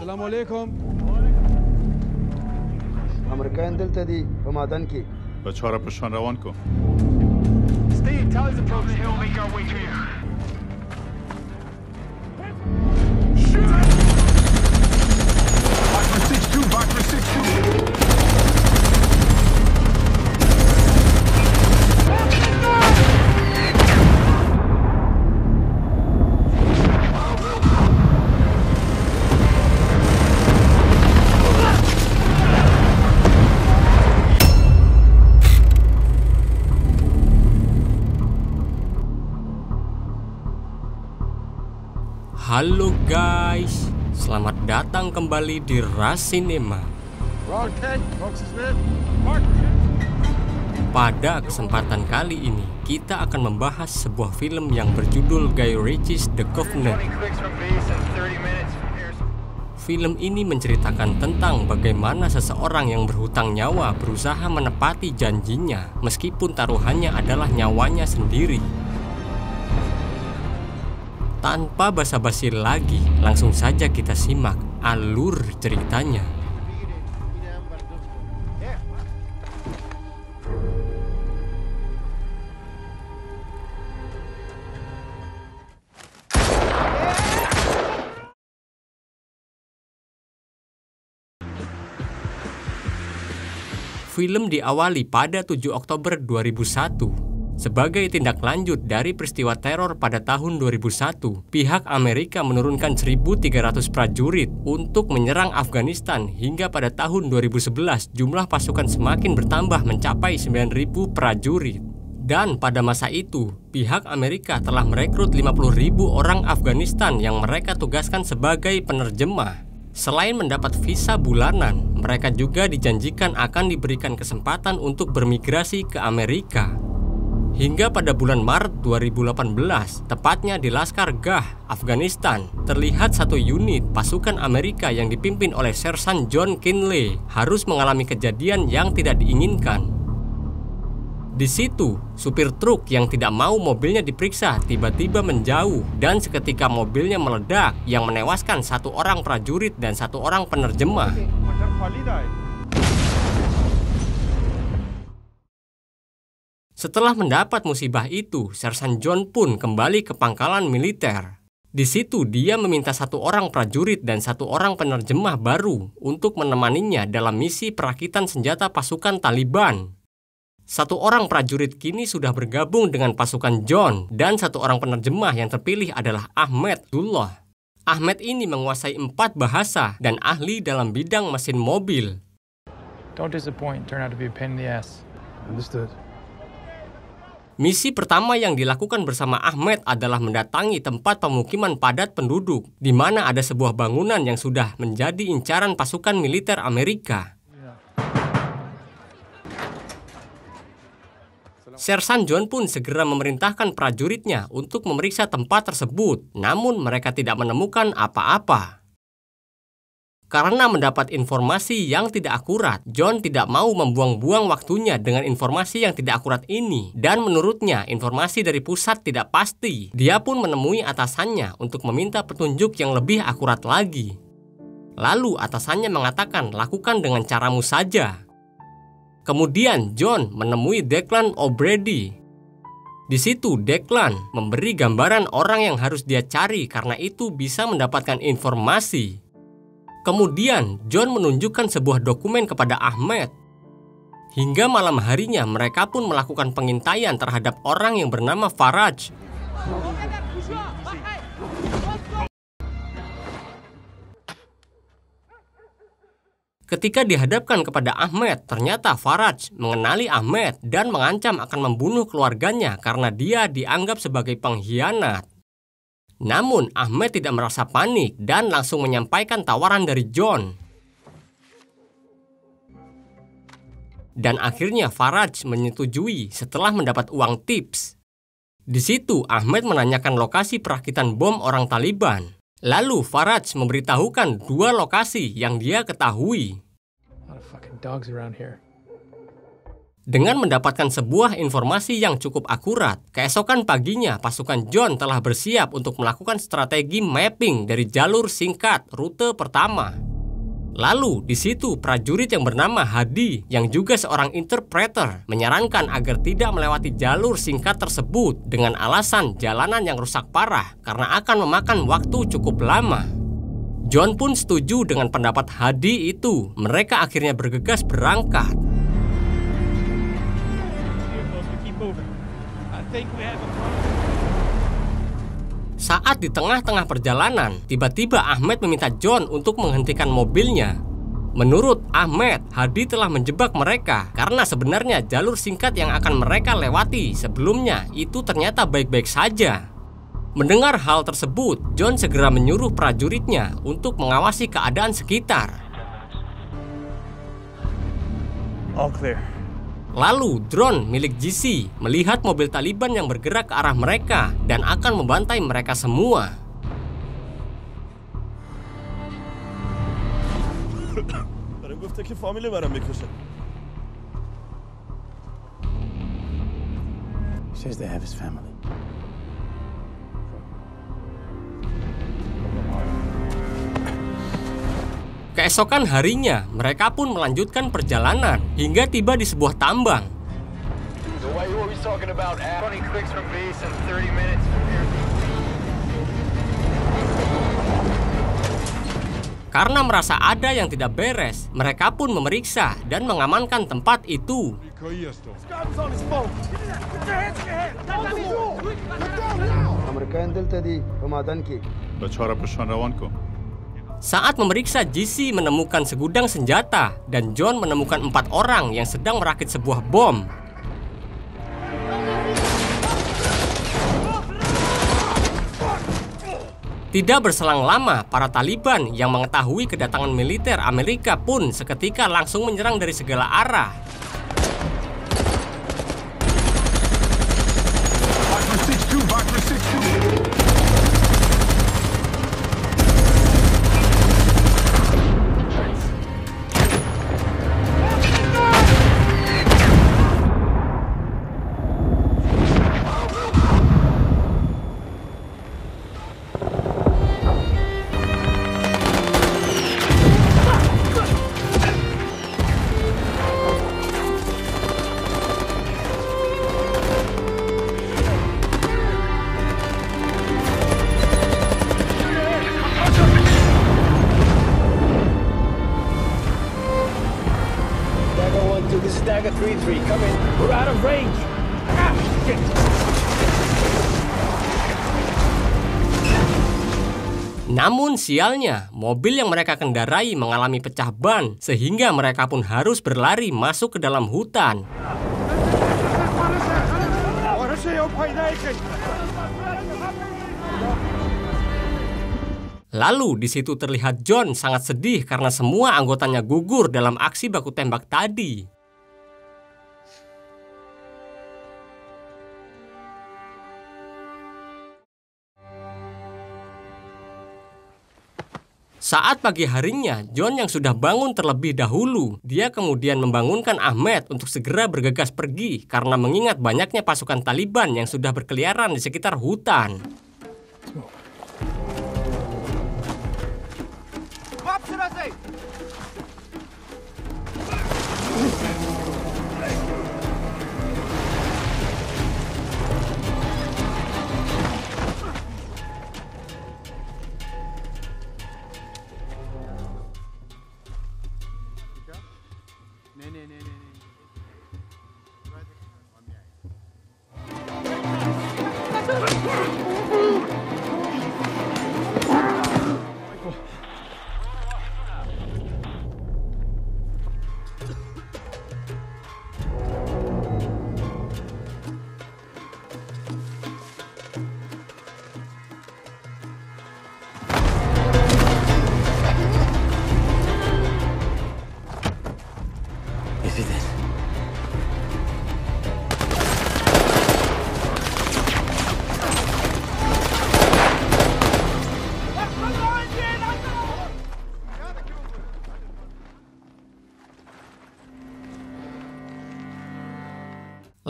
Assalamualaikum. Amerikan دلته دي په مادن کې. بچه‌ها را پشان روان کن. Steve, tell us approach the hill, make our way clear. Shoot! Boxer 6-2, Boxer 6-2. Halo guys, selamat datang kembali di Ras Cinema. Pada kesempatan kali ini, kita akan membahas sebuah film yang berjudul Guy Ritchie's The Covenant. Film ini menceritakan tentang bagaimana seseorang yang berhutang nyawa berusaha menepati janjinya meskipun taruhannya adalah nyawanya sendiri. Tanpa basa-basi lagi, langsung saja kita simak alur ceritanya. Film diawali pada 7 Oktober 2001. Sebagai tindak lanjut dari peristiwa teror pada tahun 2001, pihak Amerika menurunkan 1.300 prajurit untuk menyerang Afghanistan hingga pada tahun 2011 jumlah pasukan semakin bertambah mencapai 9.000 prajurit. Dan pada masa itu, pihak Amerika telah merekrut 50.000 orang Afghanistan yang mereka tugaskan sebagai penerjemah. Selain mendapat visa bulanan, mereka juga dijanjikan akan diberikan kesempatan untuk bermigrasi ke Amerika. Hingga pada bulan Maret 2018, tepatnya di Laskar Gah, Afghanistan, terlihat satu unit pasukan Amerika yang dipimpin oleh Sersan John Kinley harus mengalami kejadian yang tidak diinginkan. Di situ, supir truk yang tidak mau mobilnya diperiksa tiba-tiba menjauh dan seketika mobilnya meledak yang menewaskan satu orang prajurit dan satu orang penerjemah. Setelah mendapat musibah itu, Sersan John pun kembali ke pangkalan militer. Di situ dia meminta satu orang prajurit dan satu orang penerjemah baru untuk menemaninya dalam misi perakitan senjata pasukan Taliban. Satu orang prajurit kini sudah bergabung dengan pasukan John dan satu orang penerjemah yang terpilih adalah Ahmed Dullah. Ahmed ini menguasai 4 bahasa dan ahli dalam bidang mesin mobil. Don't disappoint, turn out to be a pain in the ass. Understood. Misi pertama yang dilakukan bersama Ahmed adalah mendatangi tempat pemukiman padat penduduk, di mana ada sebuah bangunan yang sudah menjadi incaran pasukan militer Amerika. Sersan John pun segera memerintahkan prajuritnya untuk memeriksa tempat tersebut, namun mereka tidak menemukan apa-apa. Karena mendapat informasi yang tidak akurat, John tidak mau membuang-buang waktunya dengan informasi yang tidak akurat ini. Dan menurutnya, informasi dari pusat tidak pasti. Dia pun menemui atasannya untuk meminta petunjuk yang lebih akurat lagi. Lalu atasannya mengatakan, lakukan dengan caramu saja. Kemudian John menemui Declan O'Brady. Di situ Declan memberi gambaran orang yang harus dia cari karena itu bisa mendapatkan informasi. Kemudian, John menunjukkan sebuah dokumen kepada Ahmed. Hingga malam harinya, mereka pun melakukan pengintaian terhadap orang yang bernama Faraj. Ketika dihadapkan kepada Ahmed, ternyata Faraj mengenali Ahmed dan mengancam akan membunuh keluarganya karena dia dianggap sebagai pengkhianat. Namun, Ahmed tidak merasa panik dan langsung menyampaikan tawaran dari John. Dan akhirnya Faraj menyetujui setelah mendapat uang tips. Di situ, Ahmed menanyakan lokasi perakitan bom orang Taliban. Lalu, Faraj memberitahukan 2 lokasi yang dia ketahui. Dengan mendapatkan sebuah informasi yang cukup akurat, keesokan paginya pasukan John telah bersiap untuk melakukan strategi mapping dari jalur singkat rute pertama. Lalu di situ prajurit yang bernama Hadi yang juga seorang interpreter menyarankan agar tidak melewati jalur singkat tersebut dengan alasan jalanan yang rusak parah karena akan memakan waktu cukup lama. John pun setuju dengan pendapat Hadi itu. Mereka akhirnya bergegas berangkat. Saat di tengah-tengah perjalanan, tiba-tiba Ahmed meminta John untuk menghentikan mobilnya. Menurut Ahmed, Hadi telah menjebak mereka karena sebenarnya jalur singkat yang akan mereka lewati sebelumnya itu ternyata baik-baik saja. Mendengar hal tersebut, John segera menyuruh prajuritnya untuk mengawasi keadaan sekitar. All clear. Lalu, drone milik GC melihat mobil Taliban yang bergerak ke arah mereka dan akan membantai mereka semua. Says they have his family. Keesokan harinya, mereka pun melanjutkan perjalanan hingga tiba di sebuah tambang. Karena merasa ada yang tidak beres, mereka pun memeriksa dan mengamankan tempat itu. امریکایان دلته دي په معدن کې. بچه‌ها را پشتان روان کن. Saat memeriksa, GC menemukan segudang senjata dan John menemukan 4 orang yang sedang merakit sebuah bom. Tidak berselang lama, para Taliban yang mengetahui kedatangan militer Amerika pun seketika langsung menyerang dari segala arah. Stagger 3-3, come in. We're out of range. Ah, shit. Namun sialnya, mobil yang mereka kendarai mengalami pecah ban sehingga mereka pun harus berlari masuk ke dalam hutan. Lalu di situ terlihat John sangat sedih karena semua anggotanya gugur dalam aksi baku tembak tadi. Saat pagi harinya, John yang sudah bangun terlebih dahulu, dia kemudian membangunkan Ahmed untuk segera bergegas pergi karena mengingat banyaknya pasukan Taliban yang sudah berkeliaran di sekitar hutan.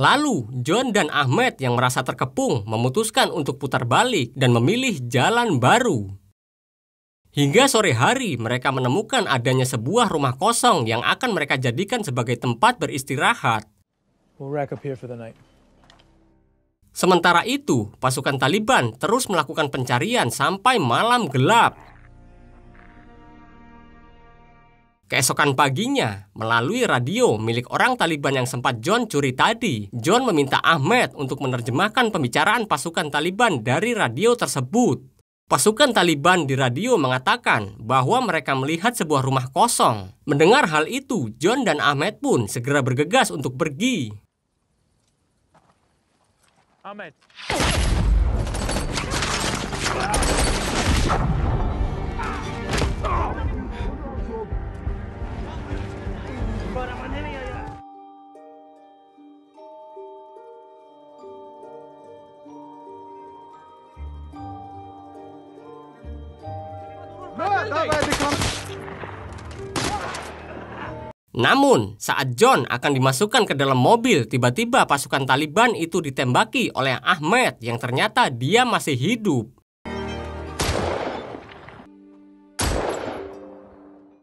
Lalu, John dan Ahmed yang merasa terkepung memutuskan untuk putar balik dan memilih jalan baru. Hingga sore hari, mereka menemukan adanya sebuah rumah kosong yang akan mereka jadikan sebagai tempat beristirahat. We'll rack up here for the night. Sementara itu, pasukan Taliban terus melakukan pencarian sampai malam gelap. Keesokan paginya, melalui radio milik orang Taliban yang sempat John curi tadi, John meminta Ahmed untuk menerjemahkan pembicaraan pasukan Taliban dari radio tersebut. Pasukan Taliban di radio mengatakan bahwa mereka melihat sebuah rumah kosong. Mendengar hal itu, John dan Ahmed pun segera bergegas untuk pergi. Ahmed. Namun, saat John akan dimasukkan ke dalam mobil, tiba-tiba pasukan Taliban itu ditembaki oleh Ahmed yang ternyata dia masih hidup.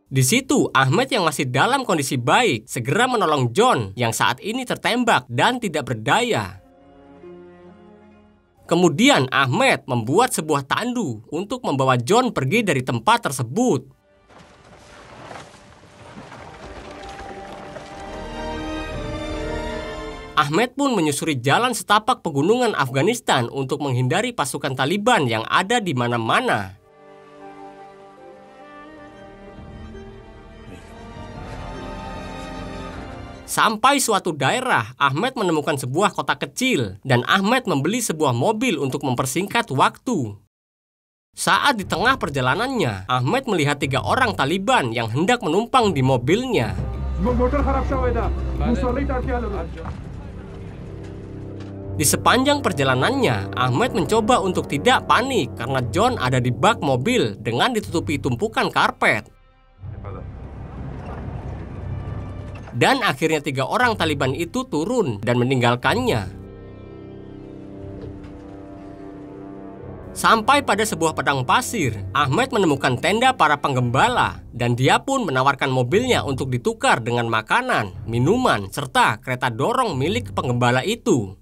Di situ, Ahmed yang masih dalam kondisi baik segera menolong John yang saat ini tertembak dan tidak berdaya. Kemudian Ahmed membuat sebuah tandu untuk membawa John pergi dari tempat tersebut. Ahmed pun menyusuri jalan setapak pegunungan Afghanistan untuk menghindari pasukan Taliban yang ada di mana-mana. Sampai suatu daerah, Ahmed menemukan sebuah kota kecil dan Ahmed membeli sebuah mobil untuk mempersingkat waktu. Saat di tengah perjalanannya, Ahmed melihat 3 orang Taliban yang hendak menumpang di mobilnya. Di sepanjang perjalanannya, Ahmed mencoba untuk tidak panik karena John ada di bak mobil dengan ditutupi tumpukan karpet. Dan akhirnya 3 orang Taliban itu turun dan meninggalkannya. Sampai pada sebuah padang pasir, Ahmed menemukan tenda para penggembala dan dia pun menawarkan mobilnya untuk ditukar dengan makanan, minuman, serta kereta dorong milik penggembala itu.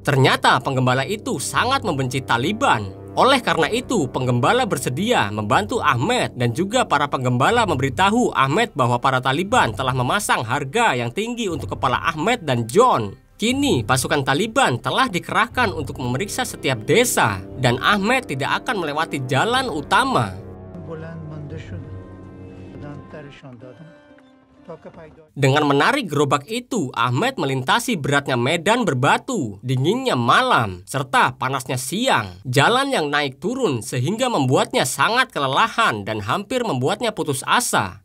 Ternyata penggembala itu sangat membenci Taliban. Oleh karena itu, penggembala bersedia membantu Ahmed dan juga para penggembala memberitahu Ahmed bahwa para Taliban telah memasang harga yang tinggi untuk kepala Ahmed dan John. Kini, pasukan Taliban telah dikerahkan untuk memeriksa setiap desa dan Ahmed tidak akan melewati jalan utama. Dengan menarik gerobak itu, Ahmed melintasi beratnya medan berbatu, dinginnya malam, serta panasnya siang. Jalan yang naik turun sehingga membuatnya sangat kelelahan dan hampir membuatnya putus asa.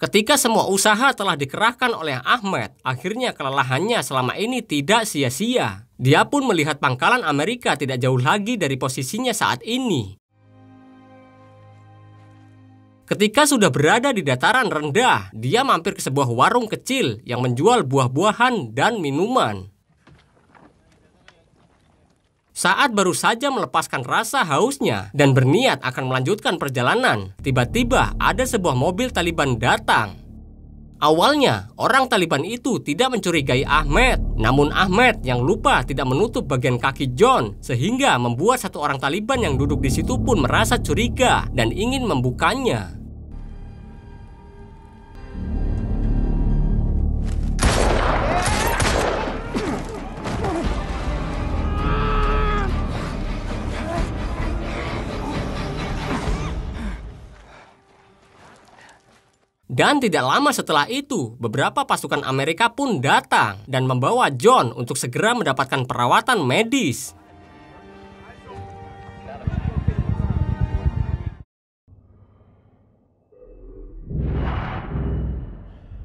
Ketika semua usaha telah dikerahkan oleh Ahmed, akhirnya kelelahannya selama ini tidak sia-sia. Dia pun melihat pangkalan Amerika tidak jauh lagi dari posisinya saat ini. Ketika sudah berada di dataran rendah, dia mampir ke sebuah warung kecil yang menjual buah-buahan dan minuman. Saat baru saja melepaskan rasa hausnya dan berniat akan melanjutkan perjalanan, tiba-tiba ada sebuah mobil Taliban datang. Awalnya, orang Taliban itu tidak mencurigai Ahmed, namun Ahmed yang lupa tidak menutup bagian kaki John, sehingga membuat satu orang Taliban yang duduk di situ pun merasa curiga dan ingin membukanya. Dan tidak lama setelah itu, beberapa pasukan Amerika pun datang dan membawa John untuk segera mendapatkan perawatan medis.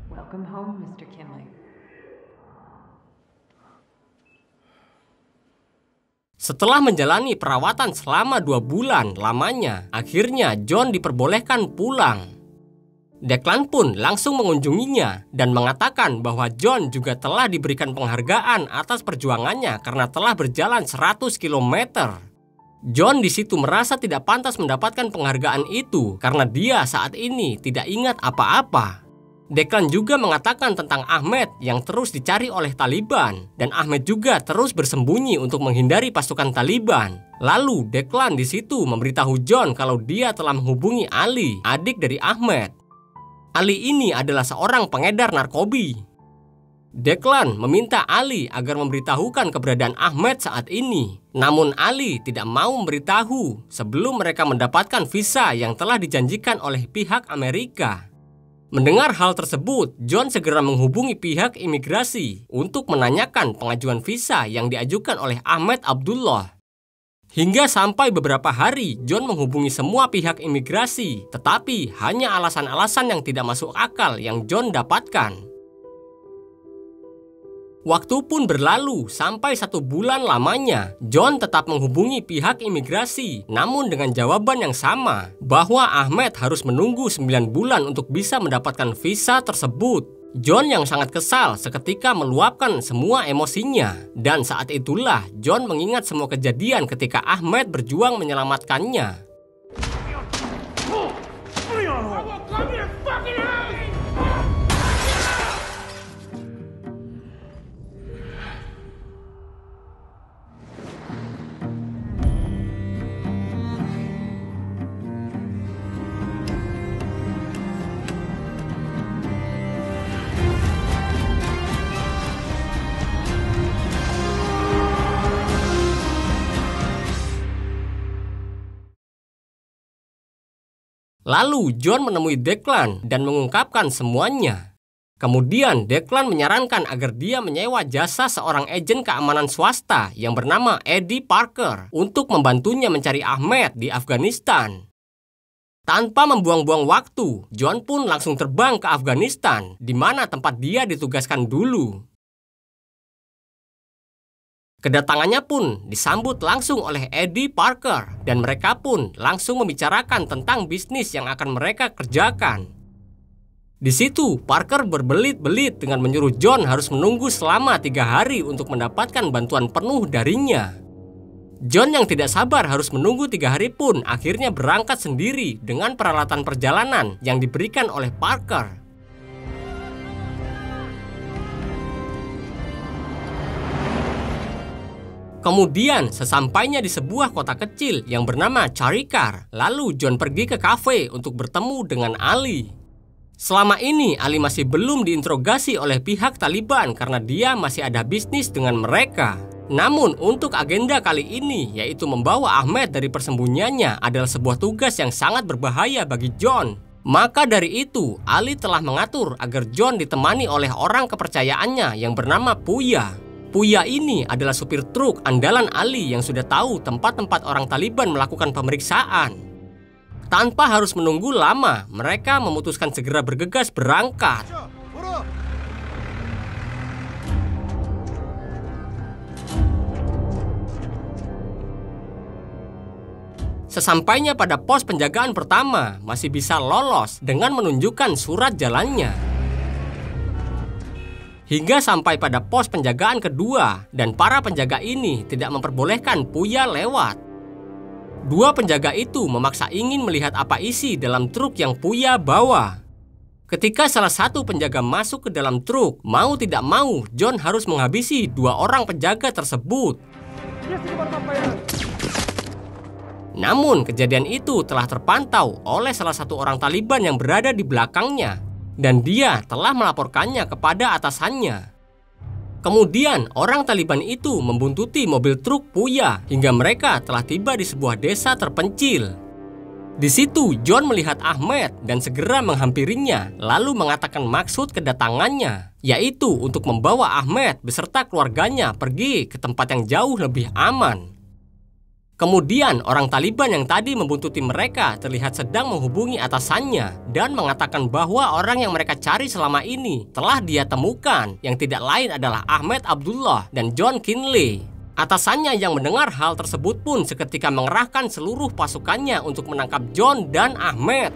Welcome home, Mr. Kinley. Setelah menjalani perawatan selama 2 bulan lamanya, akhirnya John diperbolehkan pulang. Declan pun langsung mengunjunginya dan mengatakan bahwa John juga telah diberikan penghargaan atas perjuangannya karena telah berjalan 100 km. John di situ merasa tidak pantas mendapatkan penghargaan itu karena dia saat ini tidak ingat apa-apa. Declan juga mengatakan tentang Ahmed yang terus dicari oleh Taliban dan Ahmed juga terus bersembunyi untuk menghindari pasukan Taliban. Lalu Declan di situ memberitahu John kalau dia telah menghubungi Ali, adik dari Ahmed. Ali ini adalah seorang pengedar narkoba. Declan meminta Ali agar memberitahukan keberadaan Ahmed saat ini. Namun Ali tidak mau memberitahu sebelum mereka mendapatkan visa yang telah dijanjikan oleh pihak Amerika. Mendengar hal tersebut, John segera menghubungi pihak imigrasi untuk menanyakan pengajuan visa yang diajukan oleh Ahmed Abdullah. Hingga sampai beberapa hari, John menghubungi semua pihak imigrasi, tetapi hanya alasan-alasan yang tidak masuk akal yang John dapatkan. Waktu pun berlalu sampai 1 bulan lamanya, John tetap menghubungi pihak imigrasi, namun dengan jawaban yang sama, bahwa Ahmed harus menunggu 9 bulan untuk bisa mendapatkan visa tersebut. John yang sangat kesal seketika meluapkan semua emosinya, dan saat itulah John mengingat semua kejadian ketika Ahmed berjuang menyelamatkannya. Lalu John menemui Declan dan mengungkapkan semuanya. Kemudian Declan menyarankan agar dia menyewa jasa seorang agen keamanan swasta yang bernama Eddie Parker untuk membantunya mencari Ahmed di Afghanistan. Tanpa membuang-buang waktu, John pun langsung terbang ke Afghanistan, di mana tempat dia ditugaskan dulu. Kedatangannya pun disambut langsung oleh Eddie Parker dan mereka pun langsung membicarakan tentang bisnis yang akan mereka kerjakan. Di situ Parker berbelit-belit dengan menyuruh John harus menunggu selama 3 hari untuk mendapatkan bantuan penuh darinya. John yang tidak sabar harus menunggu 3 hari pun akhirnya berangkat sendiri dengan peralatan perjalanan yang diberikan oleh Parker. Kemudian, sesampainya di sebuah kota kecil yang bernama Charikar, lalu John pergi ke kafe untuk bertemu dengan Ali. Selama ini, Ali masih belum diinterogasi oleh pihak Taliban karena dia masih ada bisnis dengan mereka. Namun, untuk agenda kali ini, yaitu membawa Ahmed dari persembunyiannya adalah sebuah tugas yang sangat berbahaya bagi John. Maka dari itu, Ali telah mengatur agar John ditemani oleh orang kepercayaannya yang bernama Puya. Puya ini adalah supir truk andalan Ali yang sudah tahu tempat-tempat orang Taliban melakukan pemeriksaan. Tanpa harus menunggu lama, mereka memutuskan segera bergegas berangkat. Sesampainya pada pos penjagaan pertama, masih bisa lolos dengan menunjukkan surat jalannya. Hingga sampai pada pos penjagaan kedua, dan para penjaga ini tidak memperbolehkan Puya lewat. 2 penjaga itu memaksa ingin melihat apa isi dalam truk yang Puya bawa. Ketika salah satu penjaga masuk ke dalam truk, mau tidak mau John harus menghabisi 2 orang penjaga tersebut. Namun kejadian itu telah terpantau oleh salah satu orang Taliban yang berada di belakangnya. Dan dia telah melaporkannya kepada atasannya. Kemudian orang Taliban itu membuntuti mobil truk Puya hingga mereka telah tiba di sebuah desa terpencil. Di situ John melihat Ahmed dan segera menghampirinya lalu mengatakan maksud kedatangannya, yaitu untuk membawa Ahmed beserta keluarganya pergi ke tempat yang jauh lebih aman. Kemudian orang Taliban yang tadi membuntuti mereka terlihat sedang menghubungi atasannya dan mengatakan bahwa orang yang mereka cari selama ini telah dia temukan, yang tidak lain adalah Ahmed Abdullah dan John Kinley. Atasannya yang mendengar hal tersebut pun seketika mengerahkan seluruh pasukannya untuk menangkap John dan Ahmed.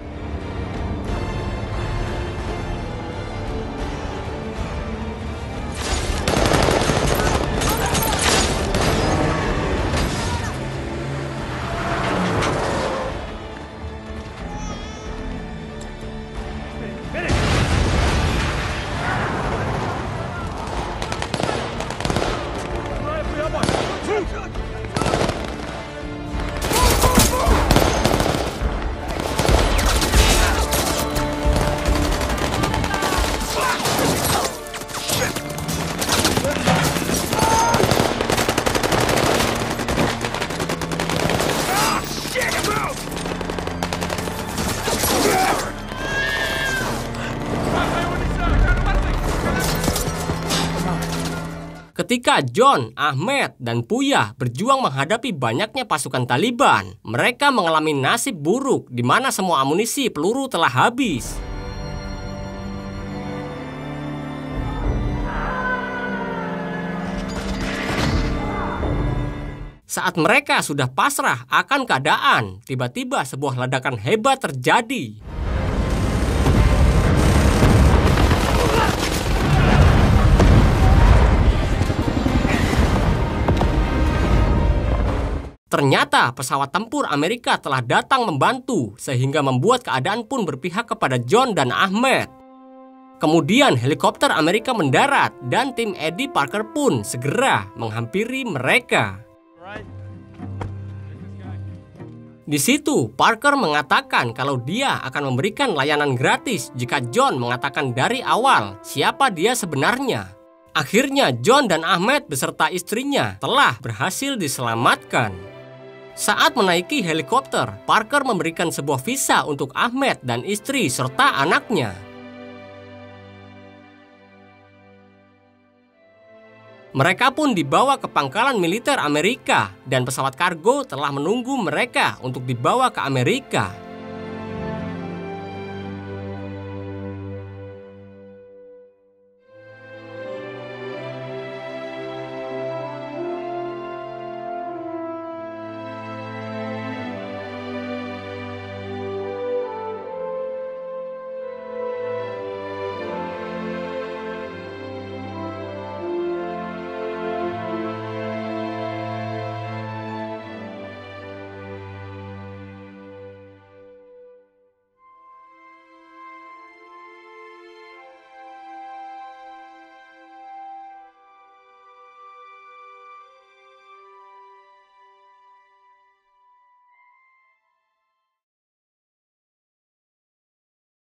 Ketika John, Ahmed, dan Puya berjuang menghadapi banyaknya pasukan Taliban, mereka mengalami nasib buruk di mana semua amunisi peluru telah habis. Saat mereka sudah pasrah akan keadaan, tiba-tiba sebuah ledakan hebat terjadi. Ternyata pesawat tempur Amerika telah datang membantu sehingga membuat keadaan pun berpihak kepada John dan Ahmed. Kemudian helikopter Amerika mendarat dan tim Eddie Parker pun segera menghampiri mereka. Di situ Parker mengatakan kalau dia akan memberikan layanan gratis jika John mengatakan dari awal siapa dia sebenarnya. Akhirnya John dan Ahmed beserta istrinya telah berhasil diselamatkan. Saat menaiki helikopter, Parker memberikan sebuah visa untuk Ahmed dan istri serta anaknya. Mereka pun dibawa ke pangkalan militer Amerika dan pesawat kargo telah menunggu mereka untuk dibawa ke Amerika.